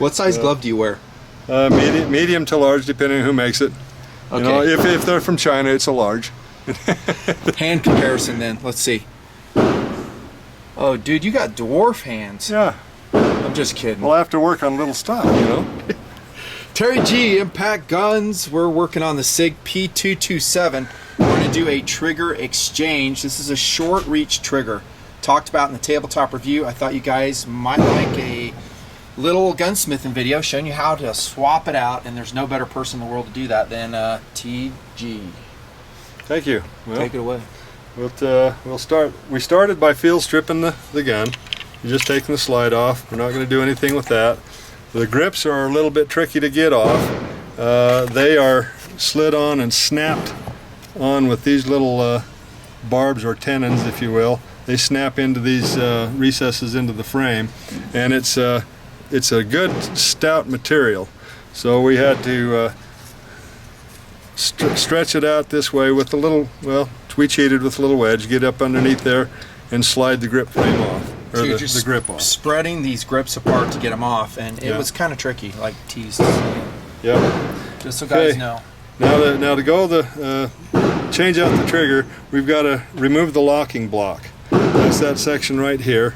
What size glove do you wear? Medium to large, depending on who makes it. Okay. You know, if they're from China, it's a large. Hand comparison then, let's see. Oh dude, you got dwarf hands. Yeah. I'm just kidding. Well, I have to work on little stuff, you know. Terry G, Impact Guns. We're working on the SIG P227. We're going to do a trigger exchange. This is a short reach trigger. Talked about in the tabletop review. I thought you guys might like a little gunsmithing video showing you how to swap it out, and there's no better person in the world to do that than TG. Thank you. Well, take it away. We'll start. We started by field stripping the gun. You're just taking the slide off. We're not going to do anything with that. The grips are a little bit tricky to get off. They are slid on and snapped on with these little barbs or tenons, if you will. They snap into these recesses into the frame, and it's a good stout material. So we had to stretch it out this way with a little, well, we cheated with a little wedge, get up underneath there and slide the grip frame off. Or so the, you're just the grip off. Spreading these grips apart to get them off, and it was kind of tricky, like T's saying. Yep. Just so guys know. Now to go change out the trigger, we've got to remove the locking block. That's that section right here.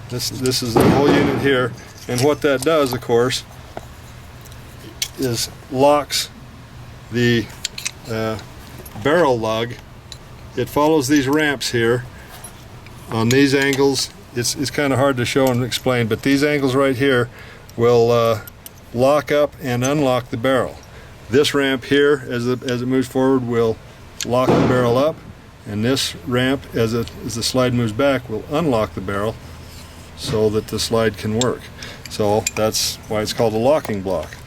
This is the whole unit here, and what that does, of course, is locks the barrel lug. It follows these ramps here. On these angles, it's kind of hard to show and explain, but these angles right here will lock up and unlock the barrel. This ramp here, as it moves forward, will lock the barrel up, and this ramp, as the slide moves back, will unlock the barrel so that the slide can work. So that's why it's called a locking block.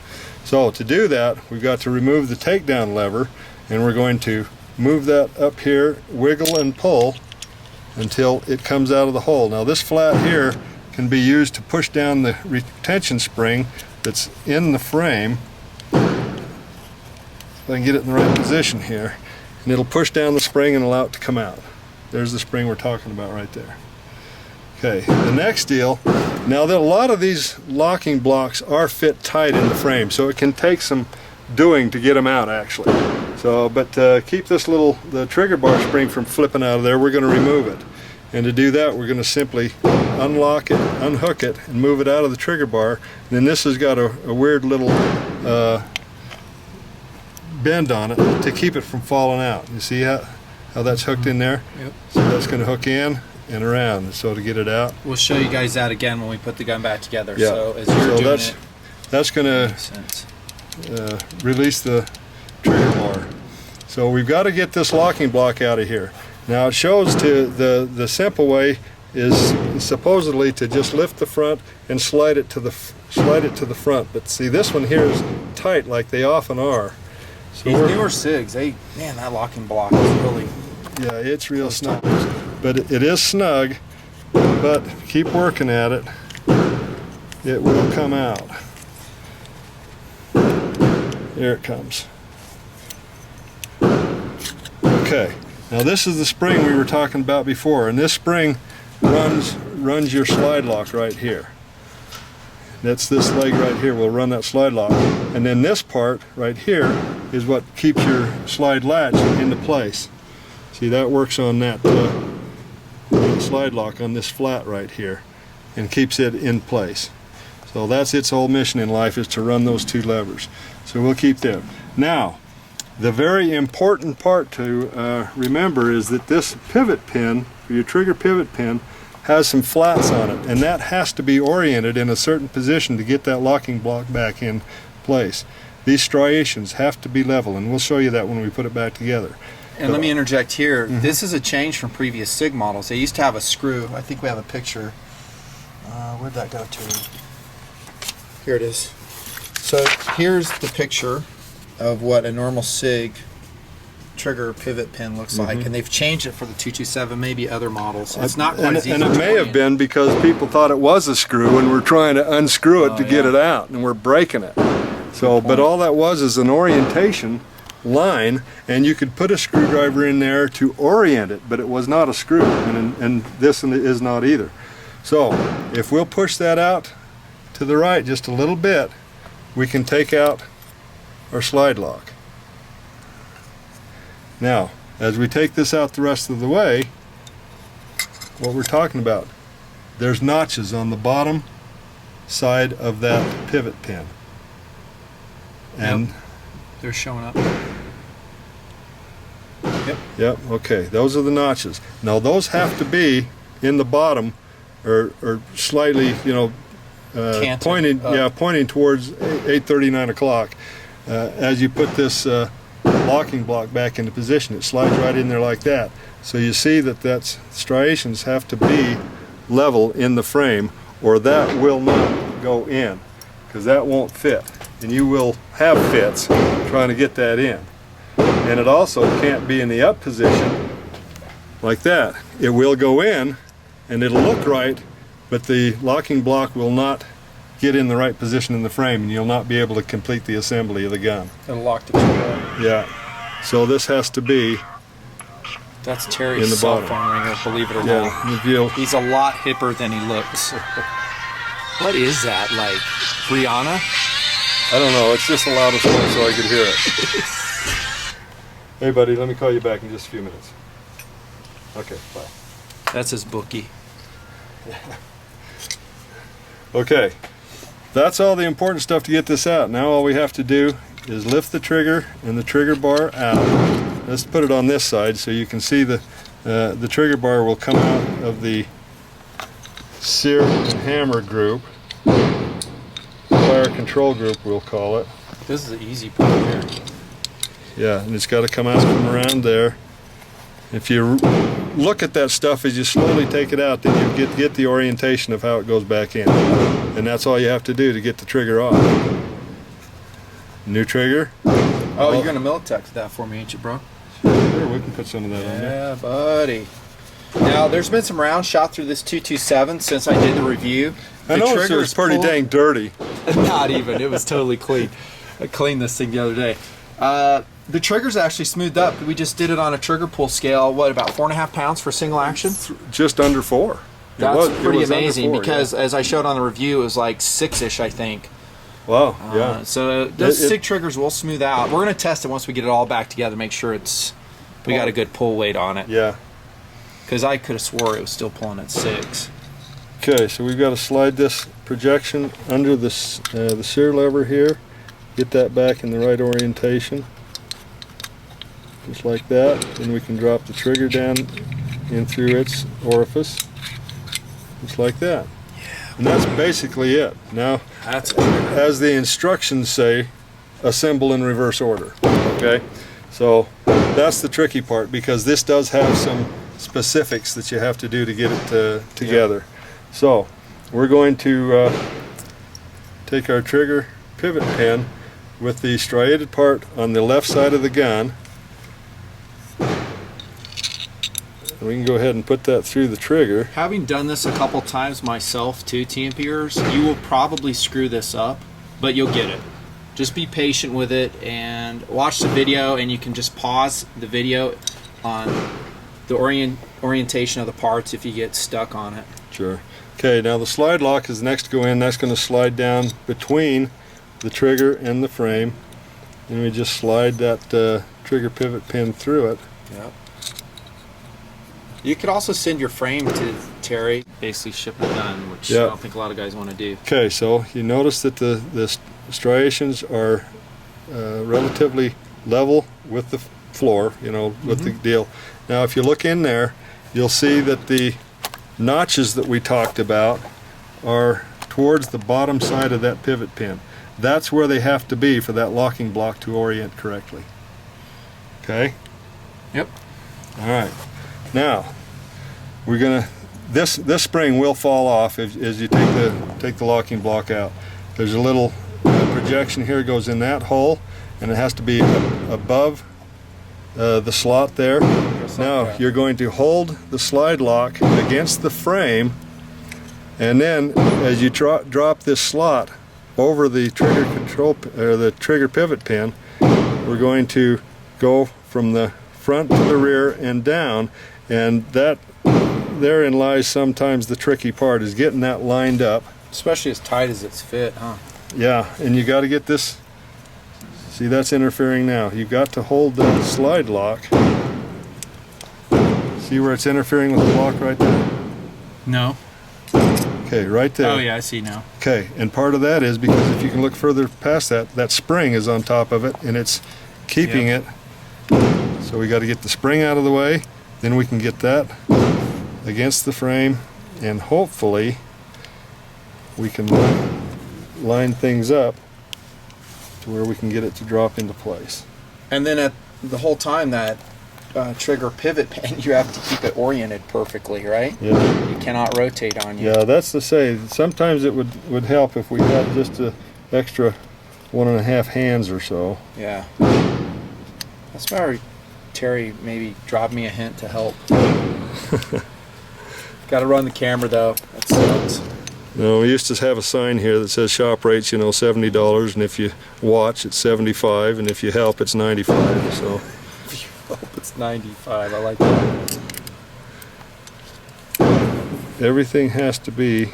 So to do that, we've got to remove the takedown lever, and we're going to move that up here, wiggle and pull until it comes out of the hole. Now this flat here can be used to push down the retention spring that's in the frame. If I can get it in the right position here, and it'll push down the spring and allow it to come out. There's the spring we're talking about right there. Okay, the next deal, now that a lot of these locking blocks are fit tight in the frame, so it can take some doing to get them out actually. So, but to keep the trigger bar spring from flipping out of there, we're going to remove it. And to do that, we're going to simply unlock it, unhook it, and move it out of the trigger bar. And then this has got a weird little bend on it to keep it from falling out. You see how that's hooked in there? Yep. So that's going to hook in and around. So to get it out, we'll show you guys that again when we put the gun back together. Yeah. So as you're doing it, that's going to release the trigger bar. So we've got to get this locking block out of here. Now it shows to the simple way is supposedly to just lift the front and slide it to the front. But see, this one here is tight like they often are. So these newer SIGs, man, that locking block is really, yeah, it's real snug. But it is snug. But keep working at it. It will come out. There it comes. Okay, now this is the spring we were talking about before, and this spring runs your slide lock right here. That's this leg right here will run that slide lock, and then this part right here is what keeps your slide latch into place. See, that works on that slide lock on this flat right here and keeps it in place. So that's its whole mission in life, is to run those two levers. So we'll keep them. Now, the very important part to remember is that this pivot pin, your trigger pivot pin, has some flats on it, and that has to be oriented in a certain position to get that locking block back in place. These striations have to be level, and we'll show you that when we put it back together. And let me interject here. This is a change from previous SIG models. They used to have a screw. I think we have a picture. Where'd that go to? Here it is. So here's the picture of what a normal SIG trigger pivot pin looks like, and they've changed it for the 227, maybe other models. It's not quite as easy. And it may have been because people thought it was a screw and we're trying to unscrew it to get it out, and we're breaking it. So, but all that was is an orientation line, and you could put a screwdriver in there to orient it, but it was not a screw, and this is not either. So if we'll push that out to the right just a little bit, we can take out our slide lock. Now, as we take this out the rest of the way, what we're talking about, there's notches on the bottom side of that pivot pin. And Yep. They're showing up. Yep, okay, those are the notches. Now those have to be in the bottom or slightly, you know, Canted up. pointing towards 8:30, 9 o'clock. As you put this locking block back into position, it slides right in there like that. So you see that that's striations have to be level in the frame, or that will not go in, because that won't fit. And you will have fits trying to get that in. And it also can't be in the up position like that. It will go in and it'll look right, but the locking block will not get in the right position in the frame, and you'll not be able to complete the assembly of the gun. It'll lock the trigger. Yeah. So this has to be That's in Terry's the cell bottom. phone ringer, believe it or Yeah. not. If you'll, He's a lot hipper than he looks. What is that, like Brianna? I don't know, it's just the loudest one so I could hear it. Hey buddy, let me call you back in just a few minutes. Okay, bye. That's his bookie. Okay, that's all the important stuff to get this out. Now all we have to do is lift the trigger and the trigger bar out. Let's put it on this side so you can see the trigger bar will come out of the sear and hammer group. Fire control group, we'll call it. This is the easy part here. Yeah, and it's got to come out from around there. If you look at that stuff as you slowly take it out, then you get the orientation of how it goes back in. And that's all you have to do to get the trigger off. New trigger. Oh, you're gonna Militech that for me, ain't you, bro? Sure, we can put some of that on there. Yeah, buddy. Now, there's been some rounds shot through this 227 since I did the review. I know it's pretty dang dirty. Not even. It was totally clean. I cleaned this thing the other day. The trigger's actually smoothed up. We just did it on a trigger pull scale. What, about 4.5 pounds for single action? Just under 4. That's pretty under amazing 4, because, as I showed on the review, it was like 6-ish, I think. Wow, yeah. So those SIG triggers will smooth out. We're going to test it once we get it all back together, make sure we got a good pull weight on it. Yeah. Because I could have swore it was still pulling at 6. Okay, so we've got to slide this projection under the sear lever here. Get that back in the right orientation. Just like that. Then we can drop the trigger down in through its orifice. Just like that. And that's basically it. Now, as the instructions say, assemble in reverse order. Okay? So that's the tricky part, because this does have some specifics that you have to do to get it together. So we're going to take our trigger pivot pin with the striated part on the left side of the gun. And we can go ahead and put that through the trigger. Having done this a couple times myself too, TMPers, you will probably screw this up, but you'll get it. Just be patient with it and watch the video, and you can just pause the video on the orientation of the parts if you get stuck on it. Sure. Okay, now the slide lock is next to go in. That's going to slide down between the trigger and the frame. And we just slide that trigger pivot pin through it. Yep. You could also send your frame to Terry, basically ship it done, which I don't think a lot of guys want to do. Okay, so you notice that the striations are relatively level with the floor, you know, with the deal. Now if you look in there, you'll see that the notches that we talked about are towards the bottom side of that pivot pin. That's where they have to be for that locking block to orient correctly. Okay? Yep. All right. Now, we're gonna this spring will fall off as you take the locking block out. There's a little projection here goes in that hole, and it has to be above the slot there. Now you're going to hold the slide lock against the frame, and then as you drop this slot over the trigger control or the trigger pivot pin, we're going to go from the front to the rear and down, and that therein lies sometimes the tricky part, is getting that lined up Especially as tight as it's fit, huh? Yeah, and you got to get this. See, that's interfering now. You've got to hold the slide lock. See where it's interfering with the block right there? No. Okay, right there. Oh yeah, I see now. Okay, and part of that is because if you can look further past that, that spring is on top of it and it's keeping it. So we got to get the spring out of the way, then we can get that against the frame, and hopefully we can line things up to where we can get it to drop into place. And then at the whole time that trigger pivot pin, you have to keep it oriented perfectly, right? Yeah. You cannot rotate on you. Yeah, that's to say, sometimes it would help if we had just an extra 1.5 hands or so. Yeah. That's why Terry maybe dropped me a hint to help. Got to run the camera though. That sucks. No, we used to have a sign here that says shop rates, you know, $70, and if you watch, it's 75, and if you help, it's 95. So. It's 95. I like that. Everything has to be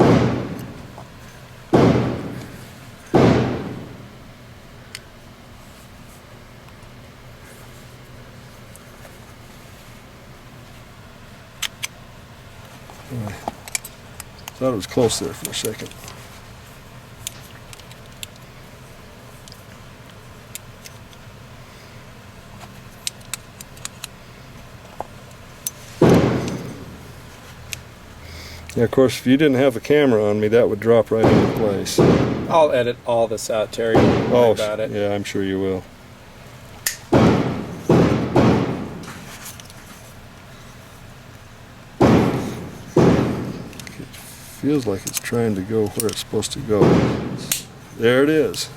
thought it was close there for a second. Yeah, of course, if you didn't have the camera on me, that would drop right into place. I'll edit all this out, Terry. Don't worry about it. Yeah, I'm sure you will. It feels like it's trying to go where it's supposed to go. There it is.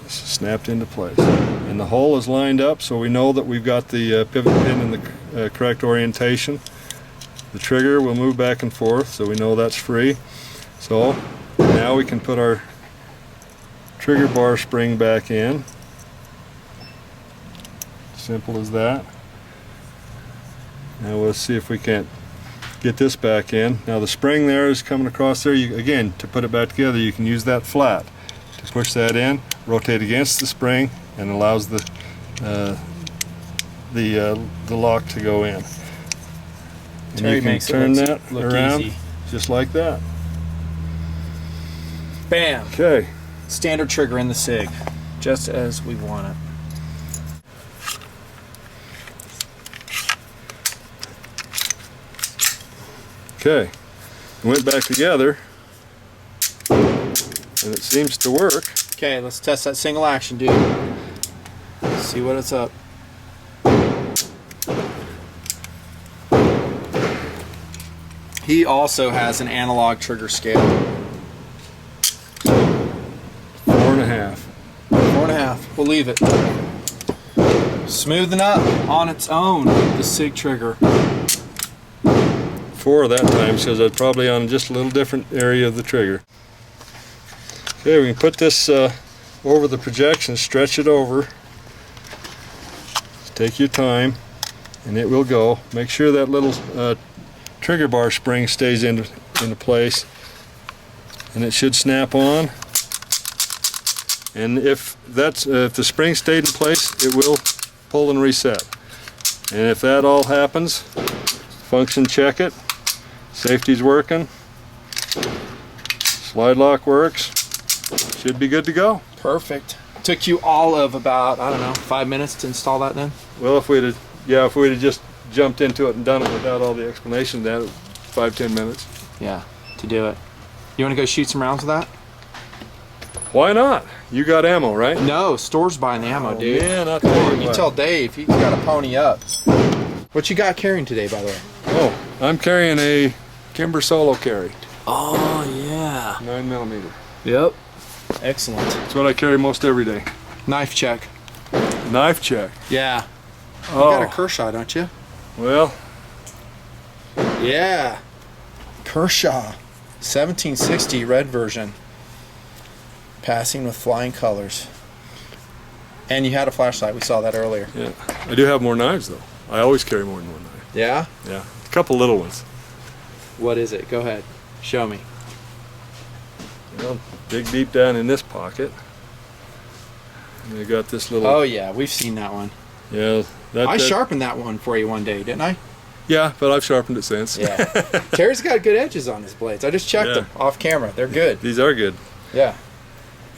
It's snapped into place. And the hole is lined up, so we know that we've got the pivot pin in the correct orientation. The trigger will move back and forth, so we know that's free. So now we can put our trigger bar spring back in. Simple as that. Now we'll see if we can't get this back in. Now the spring there is coming across there. Again, to put it back together, you can use that flat to push that in, rotate against the spring, and allows the lock to go in. And Terry you can makes turn it that look around easy. just like that. Bam! Okay. Standard trigger in the SIG, just as we want it. Okay. It went back together, and it seems to work. Okay, let's test that single action, dude. See what it's up. He also has an analog trigger scale. 4.5. 4.5. We'll leave it. Smoothing up on its own, the SIG trigger. 4 that time, so that's probably on just a little different area of the trigger. Okay, we can put this over the projection, stretch it over. Just take your time, and it will go. Make sure that little trigger bar spring stays into place, and it should snap on. And if the spring stayed in place, it will pull and reset. And if that all happens, function check it. Safety's working. Slide lock works. Should be good to go. Perfect. Took you all of about, I don't know, 5 minutes to install that then? Well, if we'd have just jumped into it and done it without all the explanation, that 5-10 minutes. Yeah, to do it. You want to go shoot some rounds with that? Why not? You got ammo, right? No, store's buying the ammo, dude. Yeah, not Come on, you you what. tell Dave, he's got to pony up. What you got carrying today, by the way? Oh, I'm carrying a Kimber Solo carry. Oh, yeah. 9mm. Yep. Excellent. That's what I carry most every day. Knife check. Knife check. Yeah. Oh. You got a Kershaw, don't you? Well. Yeah. Kershaw. 1760 red version. Passing with flying colors. And you had a flashlight. We saw that earlier. Yeah. I do have more knives, though. I always carry more than one knife. Yeah? Yeah. A couple little ones. What is it? Go ahead. Show me. Well, dig deep down in this pocket. And we got this little. Oh yeah, we've seen that one. Yeah, I sharpened that one for you one day, didn't I? Yeah, but I've sharpened it since. Yeah. Terry's got good edges on his blades. I just checked them off camera. They're good. These are good. Yeah.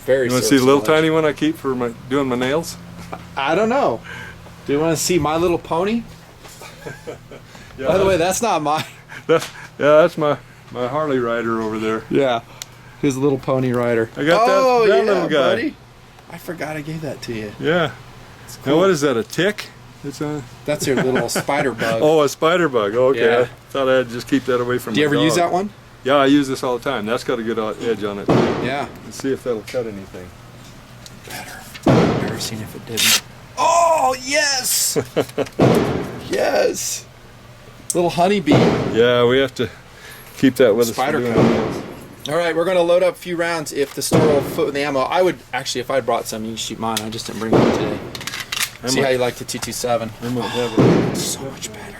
Very. You want to see the little tiny one I keep for doing my nails? I don't know. Do you want to see My Little Pony? By the way, that's not mine. That's my Harley rider over there. Yeah. His little pony rider. I got that little guy. Buddy. I forgot I gave that to you. Yeah. Cool. Now what is that, a tick? That's your little spider bug. Oh, a spider bug. Okay. Yeah. I thought I'd just keep that away from Do you ever use that one? Yeah, I use this all the time. That's got a good edge on it. Yeah. Let's see if that'll cut anything. Better. I've never seen if it didn't. Oh, yes! Yes! Little honeybee. Yeah, we have to keep that with Spider us. cone. All right, we're going to load up a few rounds if the store will fit with the ammo. I would, actually, if I brought some, you can shoot mine. I just didn't bring one today. See how you like the 227. I might have it. So much better.